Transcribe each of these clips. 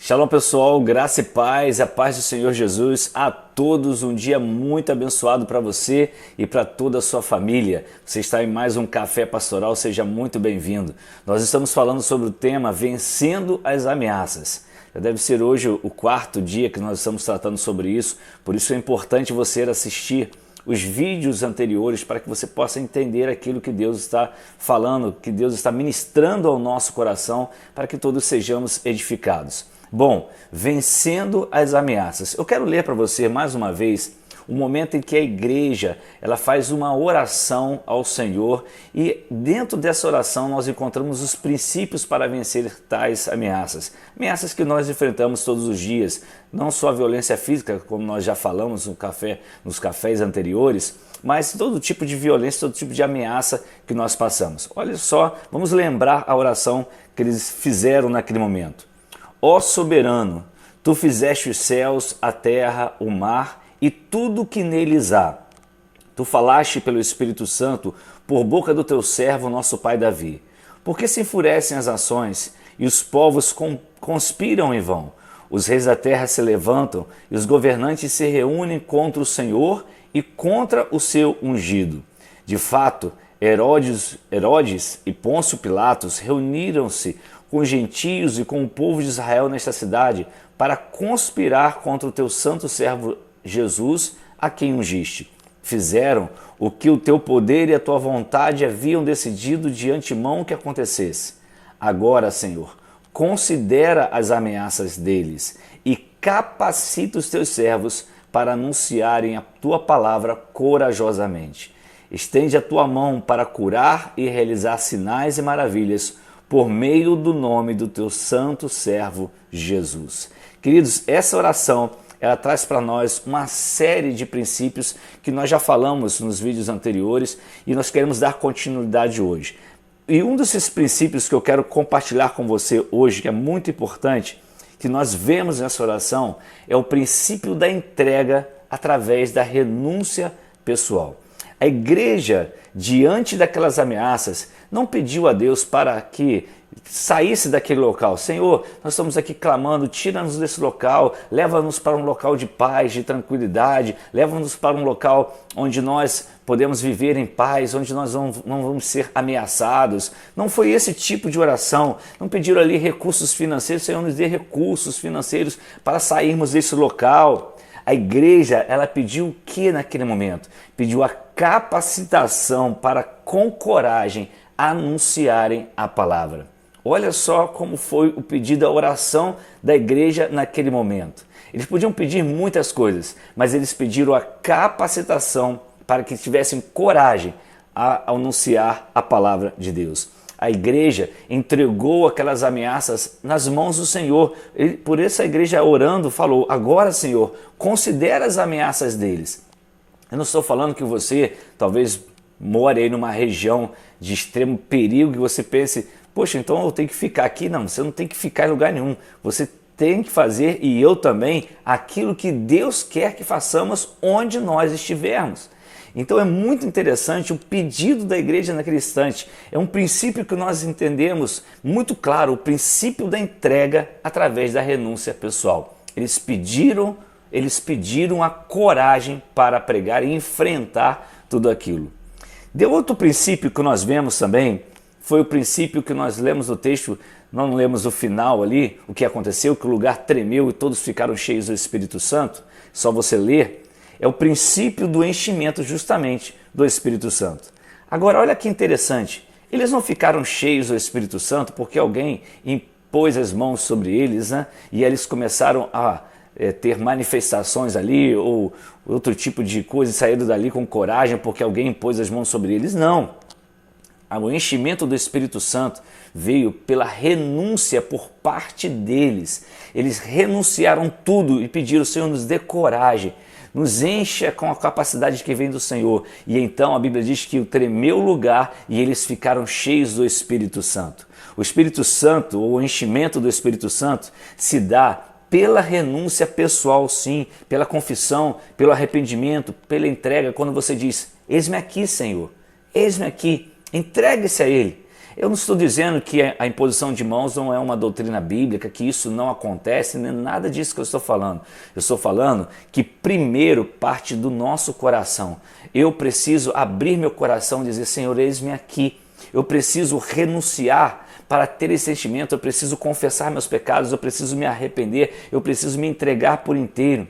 Shalom pessoal, graça e paz, a paz do Senhor Jesus a todos, um dia muito abençoado para você e para toda a sua família. Você está em mais um Café Pastoral, seja muito bem-vindo. Nós estamos falando sobre o tema Vencendo as Ameaças. Já deve ser hoje o quarto dia que nós estamos tratando sobre isso, por isso é importante você assistir os vídeos anteriores para que você possa entender aquilo que Deus está falando, que Deus está ministrando ao nosso coração para que todos sejamos edificados. Bom, vencendo as ameaças. Eu quero ler para você mais uma vez o momento em que a igreja ela faz uma oração ao Senhor e dentro dessa oração nós encontramos os princípios para vencer tais ameaças. Ameaças que nós enfrentamos todos os dias, não só a violência física, como nós já falamos nos cafés anteriores, mas todo tipo de violência, todo tipo de ameaça que nós passamos. Olha só, vamos lembrar a oração que eles fizeram naquele momento. Ó soberano, tu fizeste os céus, a terra, o mar e tudo que neles há. Tu falaste pelo Espírito Santo por boca do teu servo, nosso pai Davi. Por que se enfurecem as nações e os povos conspiram em vão? Os reis da terra se levantam e os governantes se reúnem contra o Senhor e contra o seu ungido. De fato, Herodes e Pôncio Pilatos reuniram-se com os gentios e com o povo de Israel nesta cidade para conspirar contra o teu santo servo Jesus, a quem ungiste. Fizeram o que o teu poder e a tua vontade haviam decidido de antemão que acontecesse. Agora, Senhor, considera as ameaças deles e capacita os teus servos para anunciarem a tua palavra corajosamente. Estende a tua mão para curar e realizar sinais e maravilhas por meio do nome do teu santo servo Jesus. Queridos, essa oração ela traz para nós uma série de princípios que nós já falamos nos vídeos anteriores e nós queremos dar continuidade hoje. E um desses princípios que eu quero compartilhar com você hoje, que é muito importante, que nós vemos nessa oração, é o princípio da entrega através da renúncia pessoal. A igreja, diante daquelas ameaças, não pediu a Deus para que saísse daquele local. Senhor, nós estamos aqui clamando, tira-nos desse local, leva-nos para um local de paz, de tranquilidade, leva-nos para um local onde nós podemos viver em paz, onde nós não vamos ser ameaçados. Não foi esse tipo de oração. Não pediram ali recursos financeiros, Senhor, nos dê recursos financeiros para sairmos desse local. A igreja, ela pediu o que naquele momento? Pediu a capacitação para, com coragem, anunciarem a palavra. Olha só como foi o pedido, a oração da igreja naquele momento. Eles podiam pedir muitas coisas, mas eles pediram a capacitação para que tivessem coragem a anunciar a palavra de Deus. A igreja entregou aquelas ameaças nas mãos do Senhor. Por isso a igreja orando falou, agora Senhor, considera as ameaças deles. Eu não estou falando que você talvez more aí numa região de extremo perigo e você pense, poxa, então eu tenho que ficar aqui. Não, você não tem que ficar em lugar nenhum. Você tem que fazer, e eu também, aquilo que Deus quer que façamos onde nós estivermos. Então é muito interessante o pedido da igreja naquele instante. É um princípio que nós entendemos muito claro, o princípio da entrega através da renúncia pessoal. Eles pediram a coragem para pregar e enfrentar tudo aquilo. De outro princípio que nós vemos também, foi o princípio que nós lemos no texto, não lemos o final ali, o que aconteceu, que o lugar tremeu e todos ficaram cheios do Espírito Santo, só você ler. É o princípio do enchimento justamente do Espírito Santo. Agora, olha que interessante. Eles não ficaram cheios do Espírito Santo porque alguém impôs as mãos sobre eles, né? E eles começaram a ter manifestações ali ou outro tipo de coisa e saíram dali com coragem porque alguém impôs as mãos sobre eles. Não. O enchimento do Espírito Santo veio pela renúncia por parte deles. Eles renunciaram tudo e pediram, Senhor, nos dê coragem. Nos encha com a capacidade que vem do Senhor. E então a Bíblia diz que tremeu o lugar e eles ficaram cheios do Espírito Santo. O Espírito Santo, ou o enchimento do Espírito Santo, se dá pela renúncia pessoal, sim, pela confissão, pelo arrependimento, pela entrega. Quando você diz, eis-me aqui, Senhor, eis-me aqui, entregue-se a Ele. Eu não estou dizendo que a imposição de mãos não é uma doutrina bíblica, que isso não acontece, nem nada disso que eu estou falando. Eu estou falando que primeiro parte do nosso coração. Eu preciso abrir meu coração e dizer, Senhor, eis-me aqui. Eu preciso renunciar para ter esse sentimento, eu preciso confessar meus pecados, eu preciso me arrepender, eu preciso me entregar por inteiro.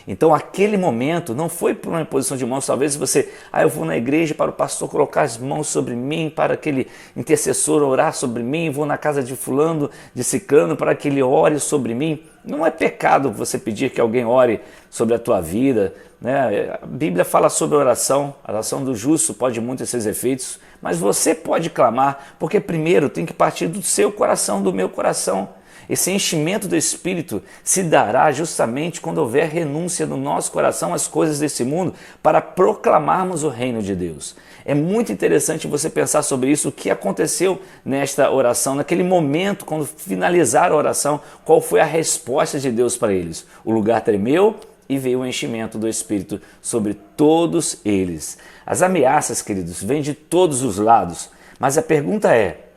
Então aquele momento não foi por uma imposição de mãos, talvez você, eu vou na igreja para o pastor colocar as mãos sobre mim, para aquele intercessor orar sobre mim, vou na casa de fulano, de ciclano, para que ele ore sobre mim. Não é pecado você pedir que alguém ore sobre a tua vida, né? A Bíblia fala sobre a oração do justo pode muito esses efeitos, mas você pode clamar, porque primeiro tem que partir do seu coração, do meu coração. Esse enchimento do Espírito se dará justamente quando houver renúncia no nosso coração às coisas desse mundo para proclamarmos o reino de Deus. É muito interessante você pensar sobre isso, o que aconteceu nesta oração, naquele momento, quando finalizaram a oração, qual foi a resposta de Deus para eles. O lugar tremeu e veio o enchimento do Espírito sobre todos eles. As ameaças, queridos, vêm de todos os lados, mas a pergunta é,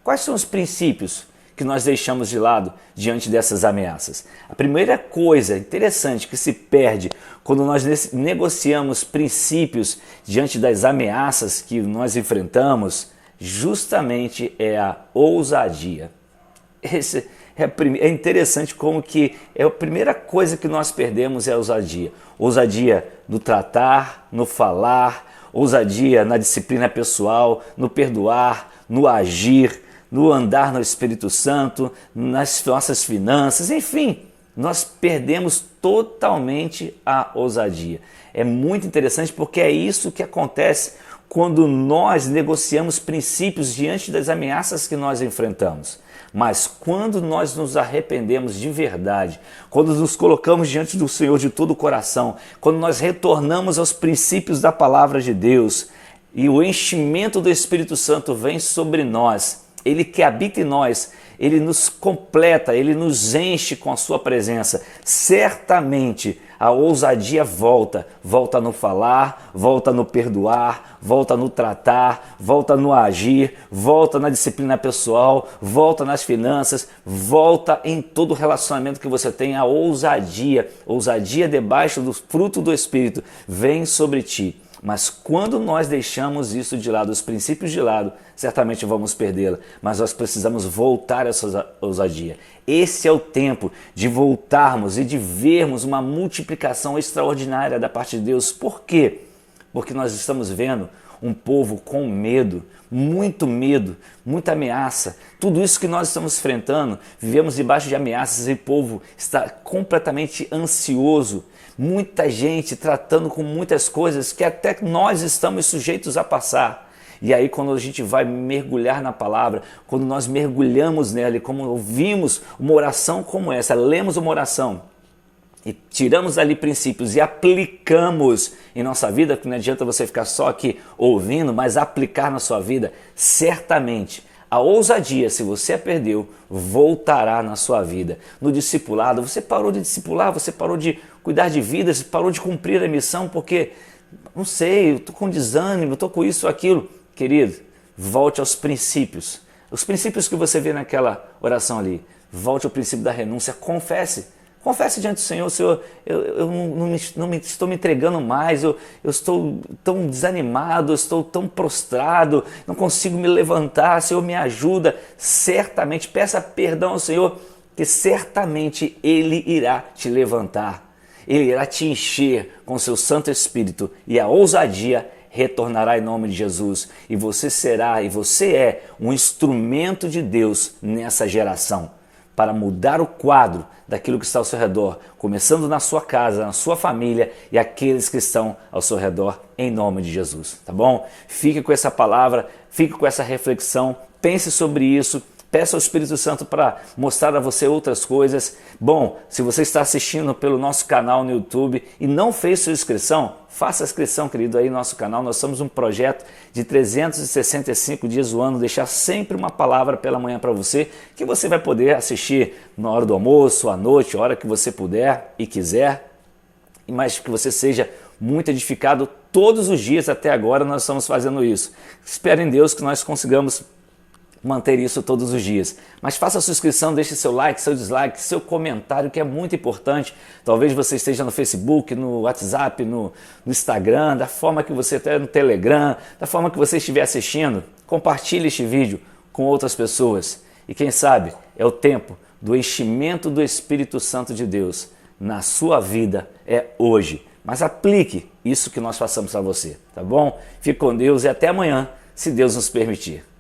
quais são os princípios que nós deixamos de lado diante dessas ameaças? A primeira coisa interessante que se perde quando nós negociamos princípios diante das ameaças que nós enfrentamos, justamente é a ousadia. É interessante como que a primeira coisa que nós perdemos é a ousadia. Ousadia no tratar, no falar, ousadia na disciplina pessoal, no perdoar, no agir, no andar no Espírito Santo, nas nossas finanças, enfim, nós perdemos totalmente a ousadia. É muito interessante porque é isso que acontece quando nós negociamos princípios diante das ameaças que nós enfrentamos. Mas quando nós nos arrependemos de verdade, quando nos colocamos diante do Senhor de todo o coração, quando nós retornamos aos princípios da palavra de Deus e o enchimento do Espírito Santo vem sobre nós, Ele que habita em nós, Ele nos completa, Ele nos enche com a sua presença. Certamente a ousadia volta no falar, volta no perdoar, volta no tratar, volta no agir, volta na disciplina pessoal, volta nas finanças, volta em todo relacionamento que você tem. A ousadia debaixo do fruto do Espírito vem sobre ti. Mas quando nós deixamos isso de lado, os princípios de lado, certamente vamos perdê-la. Mas nós precisamos voltar a essa ousadia. Esse é o tempo de voltarmos e de vermos uma multiplicação extraordinária da parte de Deus. Por quê? Porque nós estamos vendo um povo com medo, muita ameaça. Tudo isso que nós estamos enfrentando, vivemos debaixo de ameaças e o povo está completamente ansioso. Muita gente tratando com muitas coisas que até nós estamos sujeitos a passar. E aí quando a gente vai mergulhar na palavra, quando nós mergulhamos nela e como ouvimos uma oração como essa, lemos uma oração e tiramos ali princípios e aplicamos em nossa vida, porque não adianta você ficar só aqui ouvindo, mas aplicar na sua vida, certamente a ousadia, se você a perdeu, voltará na sua vida. No discipulado, você parou de discipular, você parou de cuidar de vidas, você parou de cumprir a missão porque, não sei, eu estou com desânimo, eu estou com isso ou aquilo. Querido, volte aos princípios. Os princípios que você vê naquela oração ali. Volte ao princípio da renúncia, confesse. Confesse diante do Senhor, Senhor, eu não estou me entregando mais, eu estou tão desanimado, eu estou tão prostrado, não consigo me levantar, Senhor, me ajuda. Certamente, peça perdão ao Senhor, que certamente Ele irá te levantar, Ele irá te encher com seu Santo Espírito e a ousadia retornará em nome de Jesus. E você será, e você é um instrumento de Deus nessa geração, para mudar o quadro daquilo que está ao seu redor, começando na sua casa, na sua família e aqueles que estão ao seu redor, em nome de Jesus, tá bom? Fique com essa palavra, fique com essa reflexão, pense sobre isso, peça ao Espírito Santo para mostrar a você outras coisas. Bom, se você está assistindo pelo nosso canal no YouTube e não fez sua inscrição, faça a inscrição, querido, aí no nosso canal. Nós somos um projeto de 365 dias do ano, deixar sempre uma palavra pela manhã para você, que você vai poder assistir na hora do almoço, à noite, a hora que você puder e quiser, mas que você seja muito edificado todos os dias. Até agora nós estamos fazendo isso. Espero em Deus que nós consigamos manter isso todos os dias. Mas faça a sua inscrição, deixe seu like, seu dislike, seu comentário, que é muito importante. Talvez você esteja no Facebook, no WhatsApp, no Instagram, da forma que você está no Telegram, da forma que você estiver assistindo. Compartilhe este vídeo com outras pessoas. E quem sabe é o tempo do enchimento do Espírito Santo de Deus na sua vida é hoje. Mas aplique isso que nós passamos para você, tá bom? Fique com Deus e até amanhã, se Deus nos permitir.